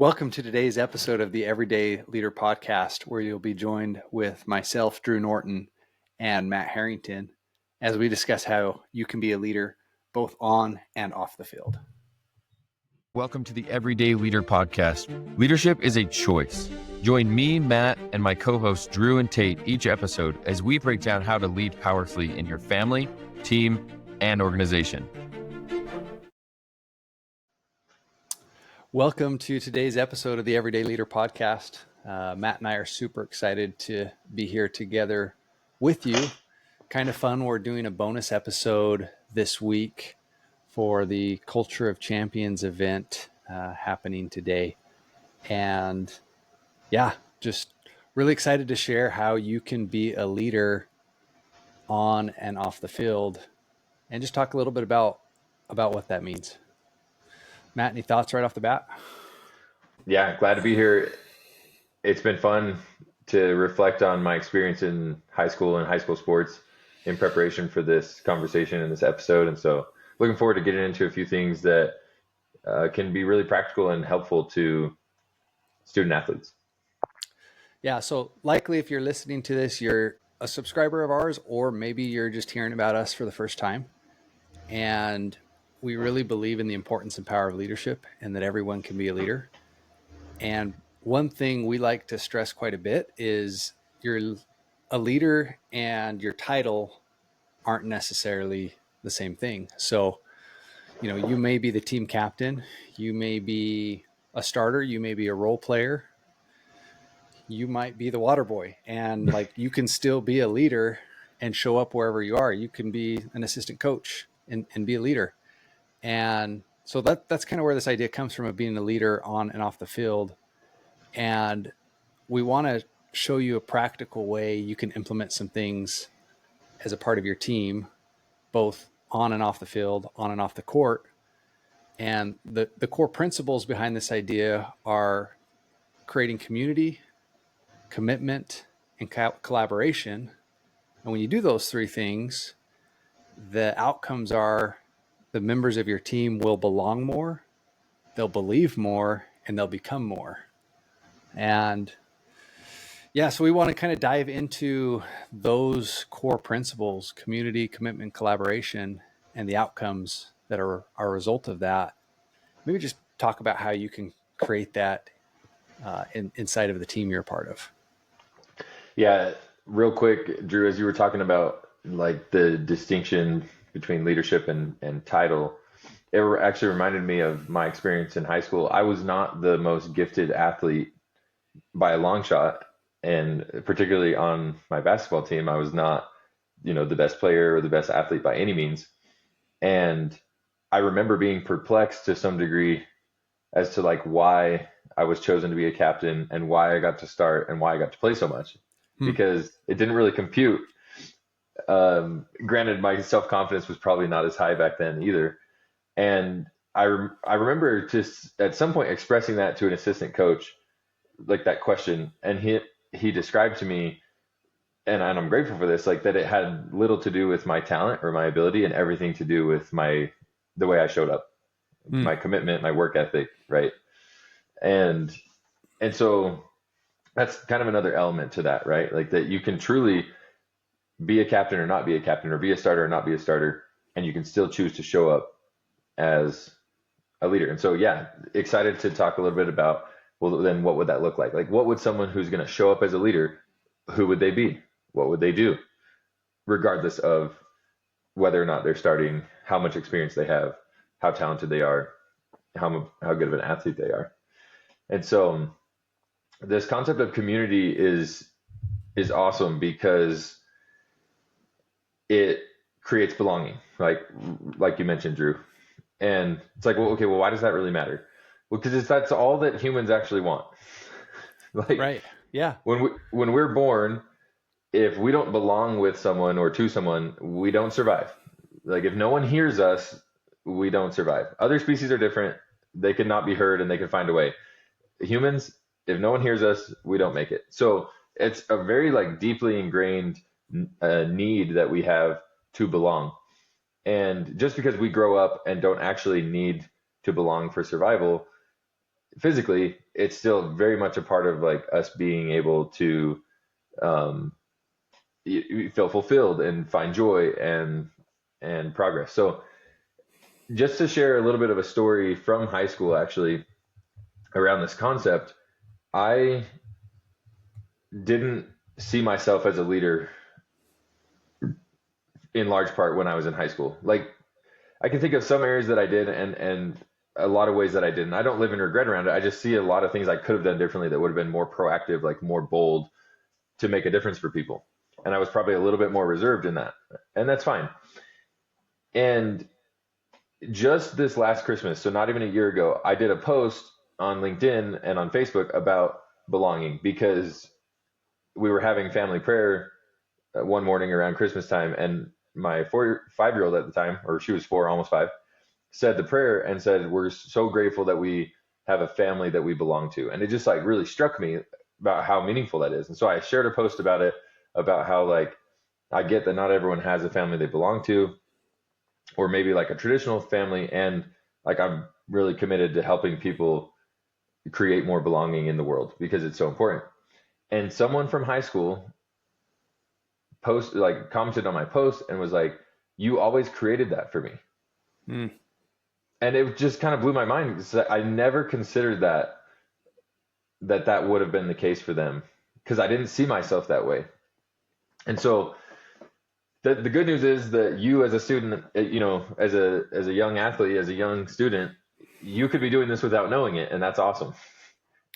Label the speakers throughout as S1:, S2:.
S1: Welcome to today's episode of the Everyday Leader Podcast, where you'll be joined with myself, Drew Norton, and Matt Herrington, as we discuss how you can be a leader both on and off the field.
S2: Welcome to the Everyday Leader Podcast. Leadership is a choice. Join me, Matt, and my co-hosts Drew and Tate each episode as we break down how to lead powerfully in your family, team, and organization.
S1: Welcome to today's episode of the Everyday Leader Podcast. Matt and I are super excited to be here together with you. Kind of fun. We're doing a bonus episode this week for the Culture of Champions event happening today. And yeah, just really excited to share how you can be a leader on and off the field and just talk a little bit about what that means. Matt, any thoughts right off the bat?
S3: Yeah, glad to be here. It's been fun to reflect on my experience in high school and high school sports in preparation for this conversation and this episode. And so looking forward to getting into a few things that can be really practical and helpful to student athletes.
S1: Yeah, so likely if you're listening to this, you're a subscriber of ours, or maybe you're just hearing about us for the first time. And we really believe in the importance and power of leadership and that everyone can be a leader. And one thing we like to stress quite a bit is you're a leader and your title aren't necessarily the same thing. So, you may be the team captain, you may be a starter, you may be a role player, you might be the water boy, and you can still be a leader and show up wherever you are. You can be an assistant coach and be a leader. And so that's kind of where this idea comes from, of being a leader on and off the field. And we want to show you a practical way you can implement some things as a part of your team, both on and off the field, on and off the court. And the core principles behind this idea are creating community, commitment, and collaboration. And when you do those three things, the outcomes are the members of your team will belong more, they'll believe more, and they'll become more. And yeah, so we want to kind of dive into those core principles: community, commitment, collaboration, and the outcomes that are a result of that. Maybe just talk about how you can create that inside of the team you're a part of.
S3: Yeah, real quick, Drew, as you were talking about the distinction between leadership and title, it actually reminded me of my experience in high school. I was not the most gifted athlete by a long shot, and particularly on my basketball team, I was not, the best player or the best athlete by any means. And I remember being perplexed to some degree as to why I was chosen to be a captain and why I got to start and why I got to play so much, because it didn't really compute. Granted, my self-confidence was probably not as high back then either. And I remember just at some point expressing that to an assistant coach, that question. And he described to me, and I'm grateful for this, that it had little to do with my talent or my ability and everything to do with the way I showed up, my commitment, my work ethic. Right. And so that's kind of another element to that, right? That you can truly be a captain or not be a captain, or be a starter or not be a starter, and you can still choose to show up as a leader. And so, yeah, excited to talk a little bit about, well, then what would that look like? What would someone who's going to show up as a leader, who would they be? What would they do? Regardless of whether or not they're starting, how much experience they have, how talented they are, how good of an athlete they are. And so this concept of community is awesome because it creates belonging, like you mentioned, Drew. And it's well, why does that really matter? Well, because that's all that humans actually want.
S1: Right. Yeah.
S3: When we're born, if we don't belong with someone or to someone, we don't survive. If no one hears us, we don't survive. Other species are different. They can not be heard and they can find a way. Humans, if no one hears us, we don't make it. So it's a very deeply ingrained need that we have to belong. And just because we grow up and don't actually need to belong for survival physically, it's still very much a part of like us being able to um, you feel fulfilled and find joy and progress. So just to share a little bit of a story from high school, actually, around this concept, I didn't see myself as a leader in large part when I was in high school. Like I can think of some areas that I did and a lot of ways that I didn't. I don't live in regret around it. I just see a lot of things I could have done differently that would have been more proactive, like more bold to make a difference for people. And I was probably a little bit more reserved in that. And that's fine. And just this last Christmas, so not even a year ago, I did a post on LinkedIn and on Facebook about belonging because we were having family prayer one morning around Christmas time, and my 5-year-old at the time, or she was 4, almost 5, said the prayer and said, "We're so grateful that we have a family that we belong to." And it just like really struck me about how meaningful that is. And so I shared a post about it, about how like I get that not everyone has a family they belong to, or maybe like a traditional family, and like I'm really committed to helping people create more belonging in the world because it's so important. And someone from high school commented on my post and was like, "You always created that for me."
S1: Mm.
S3: And it just kind of blew my mind because I never considered that would have been the case for them because I didn't see myself that way. And so the good news is that you as a student, as a young athlete, as a young student, you could be doing this without knowing it, and that's awesome.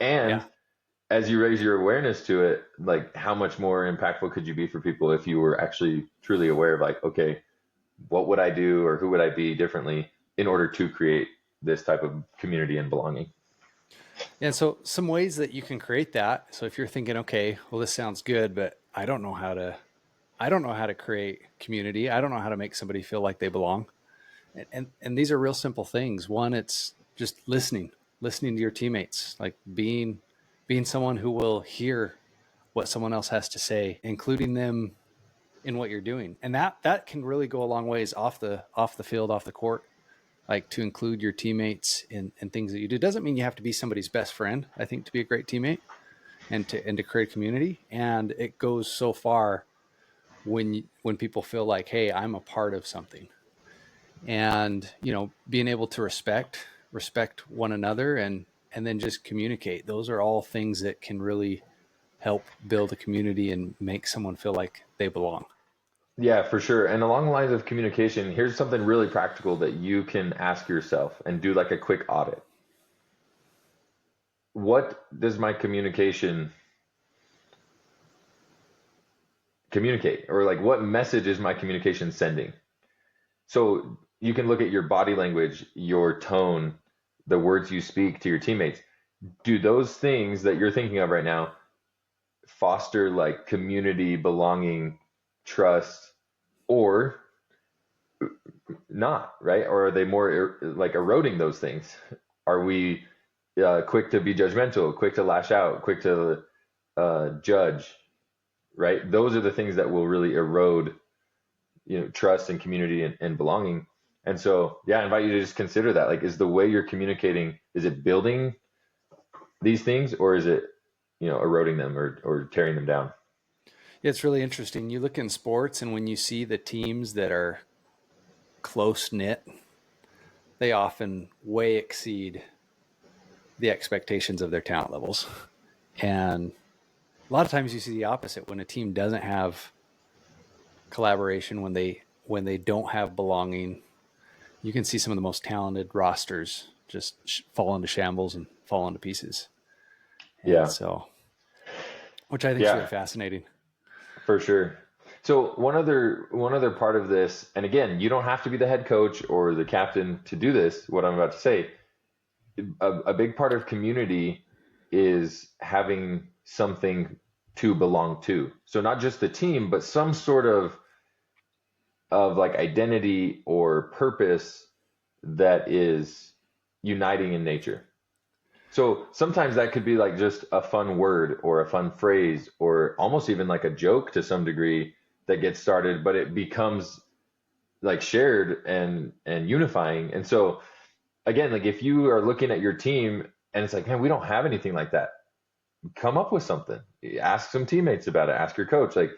S3: And
S1: Yeah.
S3: as you raise your awareness to it, like how much more impactful could you be for people if you were actually truly aware of like, okay, what would I do or who would I be differently in order to create this type of community and belonging?
S1: And so some ways that you can create that. So if you're thinking, okay, well, this sounds good, but I don't know how to create community. I don't know how to make somebody feel like they belong. And these are real simple things. One, it's just listening to your teammates, like being someone who will hear what someone else has to say, including them in what you're doing. And that can really go a long ways off the field, off the court, like to include your teammates in things that you do. Doesn't mean you have to be somebody's best friend, I think, to be a great teammate and to create community. And it goes so far when people feel like, hey, I'm a part of something. And being able to respect one another and then just communicate. Those are all things that can really help build a community and make someone feel like they belong.
S3: Yeah, for sure. And along the lines of communication, here's something really practical that you can ask yourself and do like a quick audit. What does my communication communicate? Or like what message is my communication sending? So you can look at your body language, your tone, the words you speak to your teammates. Do those things that you're thinking of right now foster like community, belonging, trust, or not, right? Or are they more like eroding those things? Are we quick to be judgmental, quick to lash out, quick to judge, right? Those are the things that will really erode, trust and community and belonging. And so, yeah, I invite you to just consider that. Like, is the way you're communicating, is it building these things, or is it, eroding them or tearing them down?
S1: Yeah, it's really interesting. You look in sports, and when you see the teams that are close knit, they often way exceed the expectations of their talent levels. And a lot of times you see the opposite when a team doesn't have collaboration, when they don't have belonging. You can see some of the most talented rosters just fall into shambles and fall into pieces. And
S3: Yeah.
S1: so, which I think is really fascinating. For
S3: sure. So one other part of this, and again, you don't have to be the head coach or the captain to do this, what I'm about to say. A big part of community is having something to belong to. So not just the team, but some sort of like identity or purpose that is uniting in nature. So sometimes that could be like just a fun word or a fun phrase or almost even like a joke to some degree that gets started, but it becomes like shared and unifying. And so again, like if you are looking at your team And it's like, man, we don't have anything like that. Come up with something. Ask some teammates about it. Ask your coach. Like,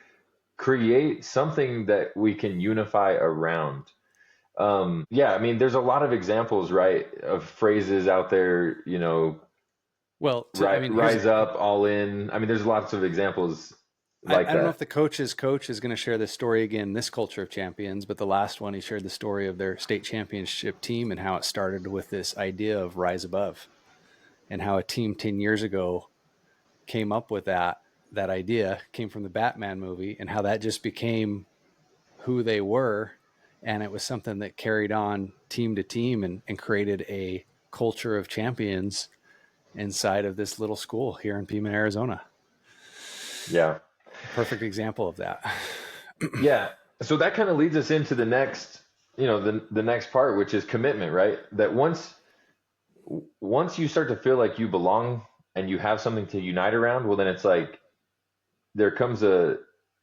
S3: create something that we can unify around. Yeah, I mean, there's a lot of examples, right, of phrases out there,
S1: Well, I mean,
S3: rise up, all in. I mean, there's lots of examples like
S1: I don't know
S3: that.
S1: if the coach's coach is going to share this story again, this Culture of Champions, but the last one, he shared the story of their state championship team and how it started with this idea of rise above, and how a team 10 years ago came up with that idea, came from the Batman movie, and how that just became who they were. And it was something that carried on team to team, and created a culture of champions inside of this little school here in Pima, Arizona.
S3: Yeah.
S1: Perfect example of that.
S3: Yeah. So that kind of leads us into the next, the next part, which is commitment, right? That once you start to feel like you belong and you have something to unite around, well, then it's like there comes a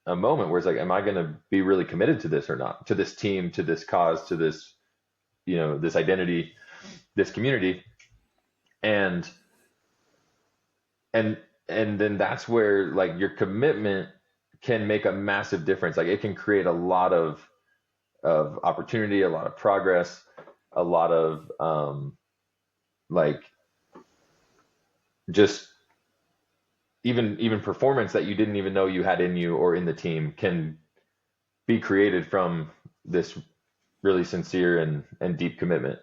S3: moment where it's like, am I going to be really committed to this or not? To this team, to this cause, to this, this identity, this community. And and and then that's where like your commitment can make a massive difference. Like it can create a lot of opportunity, a lot of progress, a lot of like just even performance that you didn't even know you had in you or in the team can be created from this really sincere and deep commitment.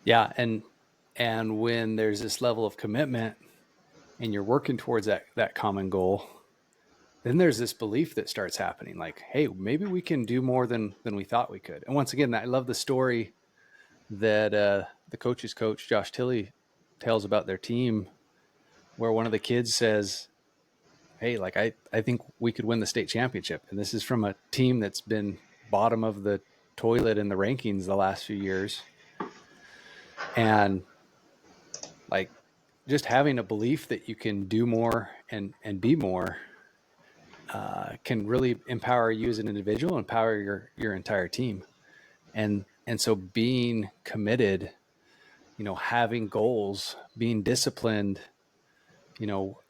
S1: Yeah, and when there's this level of commitment and you're working towards that common goal, then there's this belief that starts happening, like, hey, maybe we can do more than we thought we could. And once again, I love the story that the coach's coach, Josh Tilley, tells about their team, where one of the kids says, hey, like I think we could win the state championship. And this is from a team that's been bottom of the toilet in the rankings the last few years. And like just having a belief that you can do more and be more can really empower you as an individual, empower your entire team. And so being committed, having goals, being disciplined,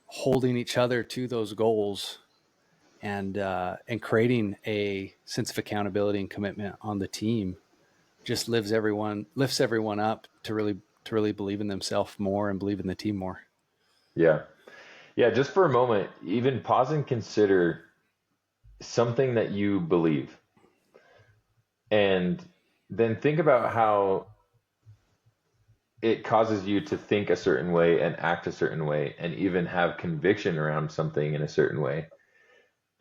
S1: holding each other to those goals, and creating a sense of accountability and commitment on the team just lifts everyone up to really believe in themselves more and believe in the team more.
S3: Yeah. Yeah. Just for a moment, even pause and consider something that you believe. And then think about how it causes you to think a certain way and act a certain way and even have conviction around something in a certain way.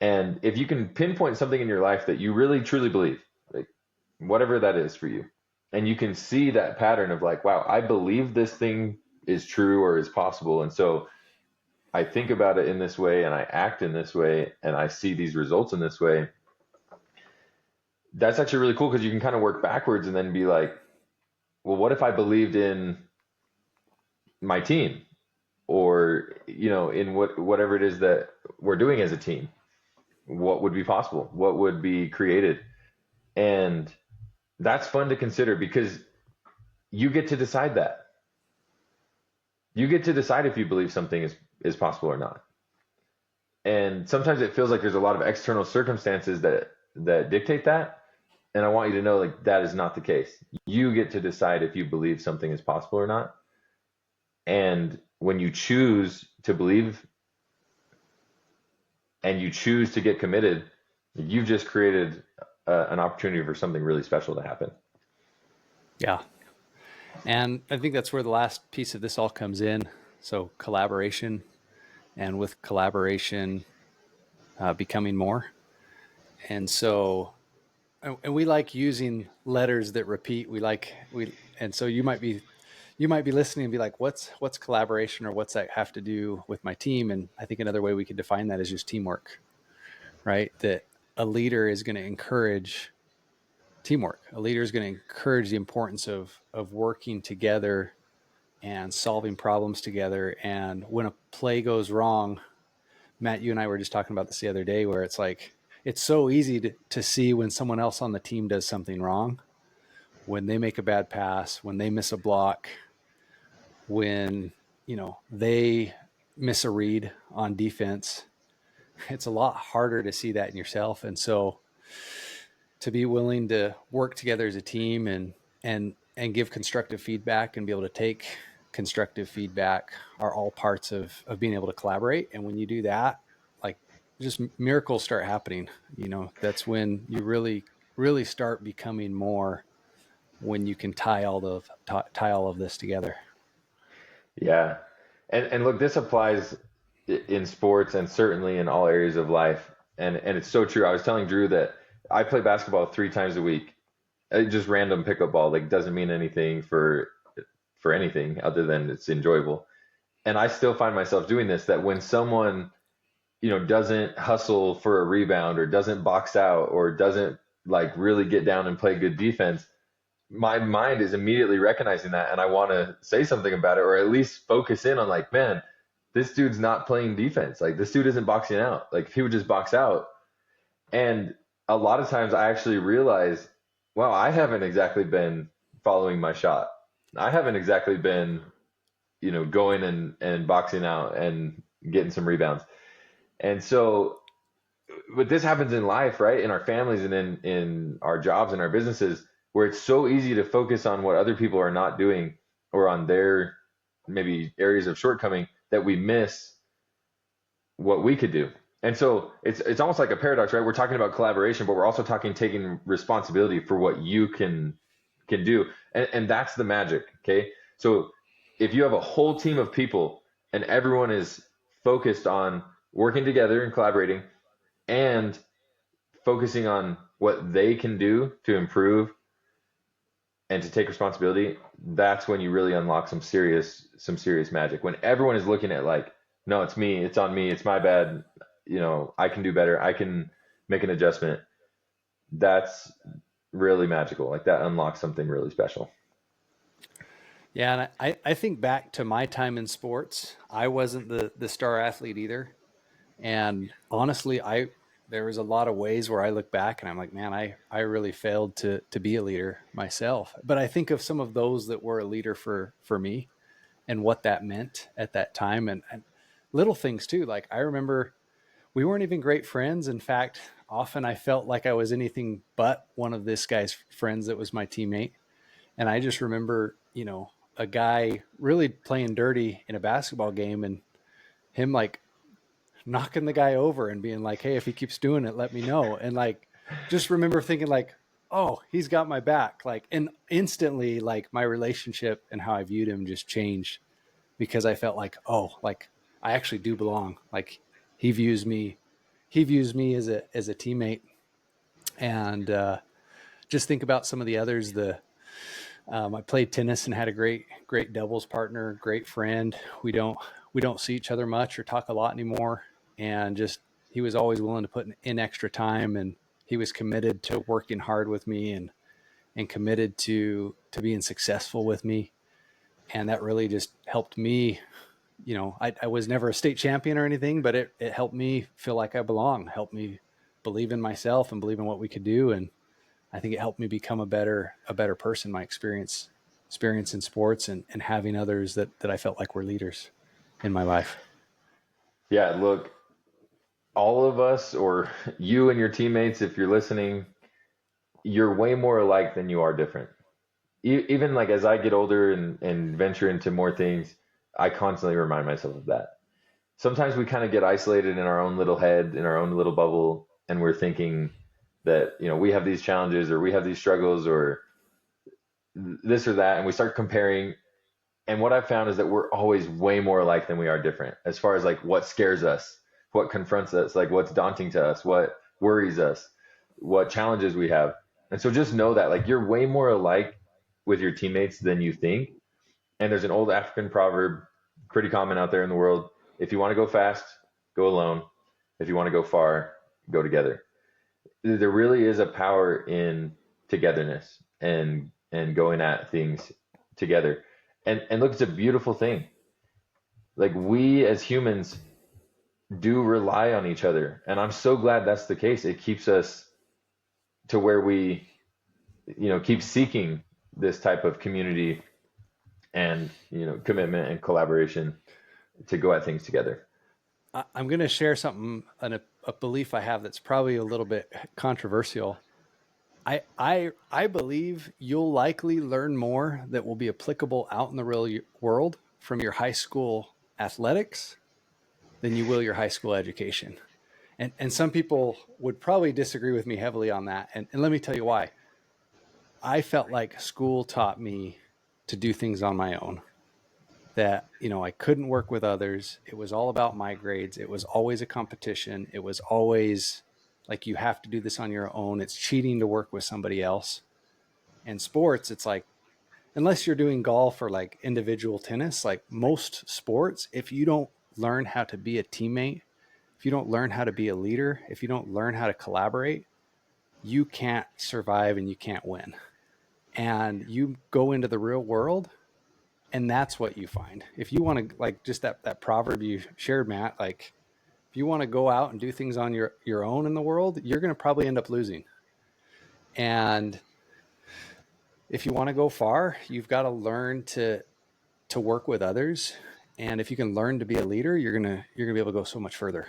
S3: And if you can pinpoint something in your life that you really truly believe, like whatever that is for you, and you can see that pattern of like, wow, I believe this thing is true or is possible. And so I think about it in this way and I act in this way and I see these results in this way. That's actually really cool because you can kind of work backwards and then be like, well, what if I believed in my team or, in whatever it is that we're doing as a team? What would be possible? What would be created? And that's fun to consider because you get to decide that. You get to decide if you believe something is possible or not. And sometimes it feels like there's a lot of external circumstances that dictate that. And I want you to know like that is not the case. You get to decide if you believe something is possible or not. And when you choose to believe and you choose to get committed, you've just created an opportunity for something really special to happen.
S1: Yeah. And I think that's where the last piece of this all comes in. So collaboration, and with collaboration, becoming more. And so, and we like using letters that repeat. And so you might be listening and be like, what's collaboration, or what's that have to do with my team? And I think another way we could define that is just teamwork, right? That a leader is going to encourage teamwork. A leader is going to encourage the importance of working together and solving problems together. And when a play goes wrong, Matt, you and I were just talking about this the other day, where it's like, it's so easy to see when someone else on the team does something wrong, when they make a bad pass, when they miss a block, when, they miss a read on defense, it's a lot harder to see that in yourself. And so to be willing to work together as a team and give constructive feedback and be able to take constructive feedback are all parts of being able to collaborate. And when you do that, like, just miracles start happening. That's when you really start becoming more, when you can tie all of this together.
S3: Yeah. And look, this applies in sports and certainly in all areas of life. And it's so true. I was telling Drew that I play basketball 3 times a week. Just random pickup ball, like doesn't mean anything for anything other than it's enjoyable. And I still find myself doing this, that when someone, doesn't hustle for a rebound or doesn't box out or doesn't like really get down and play good defense, my mind is immediately recognizing that, and I want to say something about it, or at least focus in on like, man, this dude's not playing defense. Like, this dude isn't boxing out. Like, if he would just box out. And a lot of times I actually realize, wow, I haven't exactly been following my shot. I haven't exactly been, going and boxing out and getting some rebounds. And so, but this happens in life, right? In our families and in our jobs and our businesses, where it's so easy to focus on what other people are not doing or on their maybe areas of shortcoming, that we miss what we could do. And so it's almost like a paradox, right? We're talking about collaboration, but we're also taking responsibility for what you can do. And that's the magic. Okay. So if you have a whole team of people and everyone is focused on working together and collaborating and focusing on what they can do to improve and to take responsibility, that's when you really unlock some serious magic. When everyone is looking at like, no, it's me, it's on me, it's my bad, I can do better, I can make an adjustment. That's really magical. Like, that unlocks something really special.
S1: Yeah, and I think back to my time in sports. I wasn't the star athlete either. And honestly, there was a lot of ways where I look back and I'm like, man, I really failed to be a leader myself. But I think of some of those that were a leader for me and what that meant at that time, and little things too. Like, I remember we weren't even great friends. In fact, often I felt like I was anything but one of this guy's friends that was my teammate. And I just remember, a guy really playing dirty in a basketball game and him like knocking the guy over and being like, hey, if he keeps doing it, let me know. And like, just remember thinking like, oh, he's got my back. Like, and instantly, like, my relationship and how I viewed him just changed, because I felt like, oh, like, I actually do belong. Like, he views me as a teammate. And just think about some of the others. I played tennis and had a great doubles partner, great friend. We don't see each other much or talk a lot anymore. And just, he was always willing to put in extra time, and he was committed to working hard with me and committed to being successful with me. And that really just helped me. I was never a state champion or anything, but it helped me feel like I belong, helped me believe in myself and believe in what we could do. And I think it helped me become a better person. My experience in sports and having others that I felt like were leaders in my life.
S3: Yeah, look, all of us, or you and your teammates, if you're listening, you're way more alike than you are different. Even like as I get older and venture into more things, I constantly remind myself of that. Sometimes we kind of get isolated in our own little head, in our own little bubble, and we're thinking that, we have these challenges or we have these struggles or this or that, and we start comparing. And what I've found is that we're always way more alike than we are different, as far as like what scares us, what confronts us, like what's daunting to us, what worries us, what challenges we have. And so just know that like you're way more alike with your teammates than you think. And there's an old African proverb, pretty common out there in the world: if you want to go fast, go alone. If you want to go far, go together. There really is a power in togetherness and going at things together. And look, it's a beautiful thing. Like, we as humans do rely on each other. And I'm so glad that's the case. It keeps us to where we, keep seeking this type of community and, commitment and collaboration to go at things together.
S1: I'm going to share something, a belief I have that's probably a little bit controversial. I believe you'll likely learn more that will be applicable out in the real world from your high school athletics than you will your high school education. And some people would probably disagree with me heavily on that. And let me tell you why. I felt like school taught me to do things on my own, that, I couldn't work with others. It was all about my grades. It was always a competition. It was always like, you have to do this on your own. It's cheating to work with somebody else. And sports, it's like, unless you're doing golf or like individual tennis, like most sports, if you don't learn how to be a teammate, if you don't learn how to be a leader, if you don't learn how to collaborate, you can't survive and you can't win. And you go into the real world, and that's what you find. If you want to, like, just that proverb you shared, Matt, like, if you want to go out and do things on your own in the world, you're going to probably end up losing. And if you want to go far, you've got to learn to work with others. And if you can learn to be a leader, you're going to be able to go so much further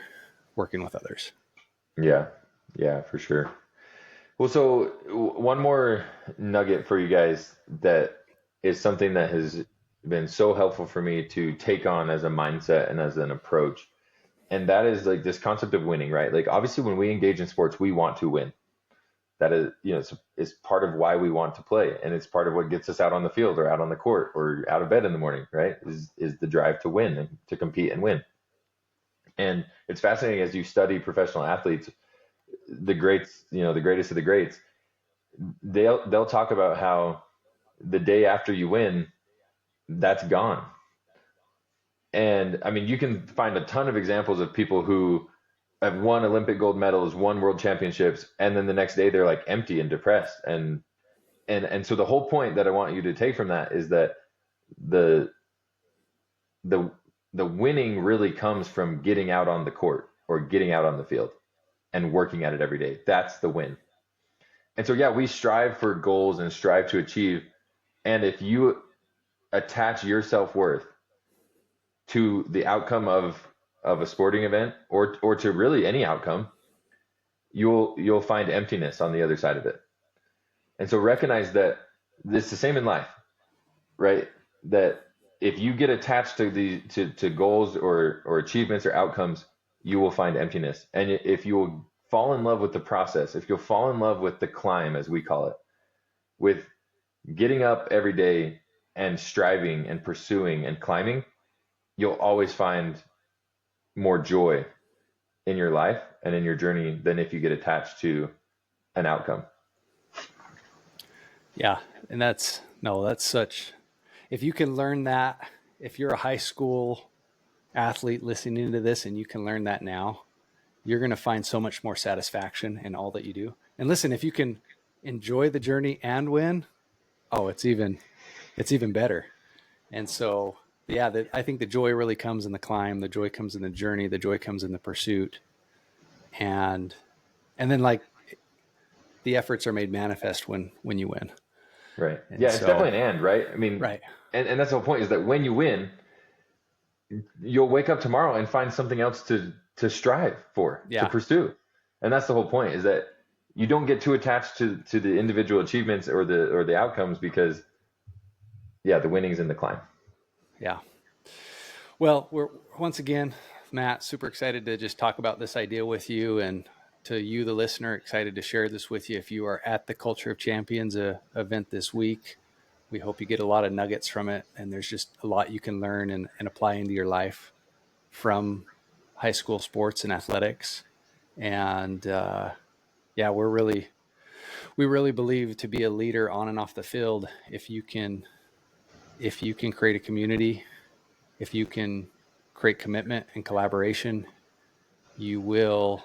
S1: working with others.
S3: Yeah. Yeah, for sure. Well, so one more nugget for you guys that is something that has been so helpful for me to take on as a mindset and as an approach. And that is like this concept of winning, right? Like, obviously when we engage in sports, we want to win. That is, it's part of why we want to play. And it's part of what gets us out on the field or out on the court or out of bed in the morning, right? Is the drive to win and to compete and win. And it's fascinating as you study professional athletes, the greats, the greatest of the greats, they'll talk about how the day after you win, that's gone. And I mean, you can find a ton of examples of people who have won Olympic gold medals, won world championships, and then the next day they're like empty and depressed. And so the whole point that I want you to take from that is that the winning really comes from getting out on the court or getting out on the field and working at it every day. That's the win. And so, yeah, we strive for goals and strive to achieve. And if you attach your self-worth to the outcome of a sporting event or to really any outcome, you'll find emptiness on the other side of it. And so recognize that it's the same in life, right? That if you get attached to goals or achievements or outcomes, you will find emptiness. And if you will fall in love with the process, if you'll fall in love with the climb, as we call it, with getting up every day and striving and pursuing and climbing, you'll always find more joy in your life and in your journey than if you get attached to an outcome.
S1: Yeah. And that's such, if you can learn that, if you're a high school athlete listening to this and you can learn that now, you're going to find so much more satisfaction in all that you do. And listen, if you can enjoy the journey and win, it's even better. And so, yeah, I think the joy really comes in the climb. The joy comes in the journey. The joy comes in the pursuit. And then, like, the efforts are made manifest when you win.
S3: Right. And it's definitely an and, right? I mean,
S1: right.
S3: And that's the whole point, is that when you win, you'll wake up tomorrow and find something else to strive for, to pursue. And that's the whole point, is that you don't get too attached to the individual achievements or the outcomes, because the winning's in the climb.
S1: Yeah. Well, we're once again, Matt, super excited to just talk about this idea with you, and to you, the listener, excited to share this with you. If you are at the Culture of Champions event this week, we hope you get a lot of nuggets from it. And there's just a lot you can learn and apply into your life from high school sports and athletics. And we really believe to be a leader on and off the field, if you can create a community, if you can create commitment and collaboration, you will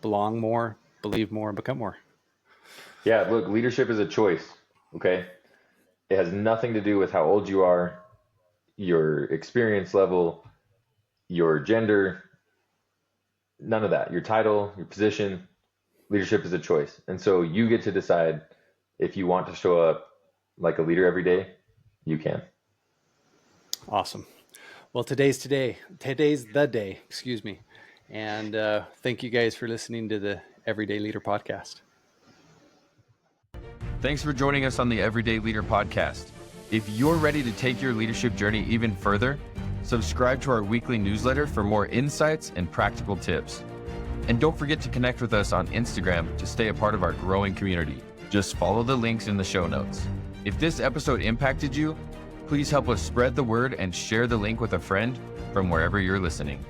S1: belong more, believe more, and become more.
S3: Yeah, look, leadership is a choice, okay? It has nothing to do with how old you are, your experience level, your gender, none of that. Your title, your position. Leadership is a choice. And so you get to decide if you want to show up like a leader every day. you can.
S1: Awesome. Well, today's the day, excuse me. And thank you guys for listening to the Everyday Leader podcast.
S2: Thanks for joining us on the Everyday Leader podcast. If you're ready to take your leadership journey even further, subscribe to our weekly newsletter for more insights and practical tips. And don't forget to connect with us on Instagram to stay a part of our growing community. Just follow the links in the show notes. If this episode impacted you, please help us spread the word and share the link with a friend from wherever you're listening.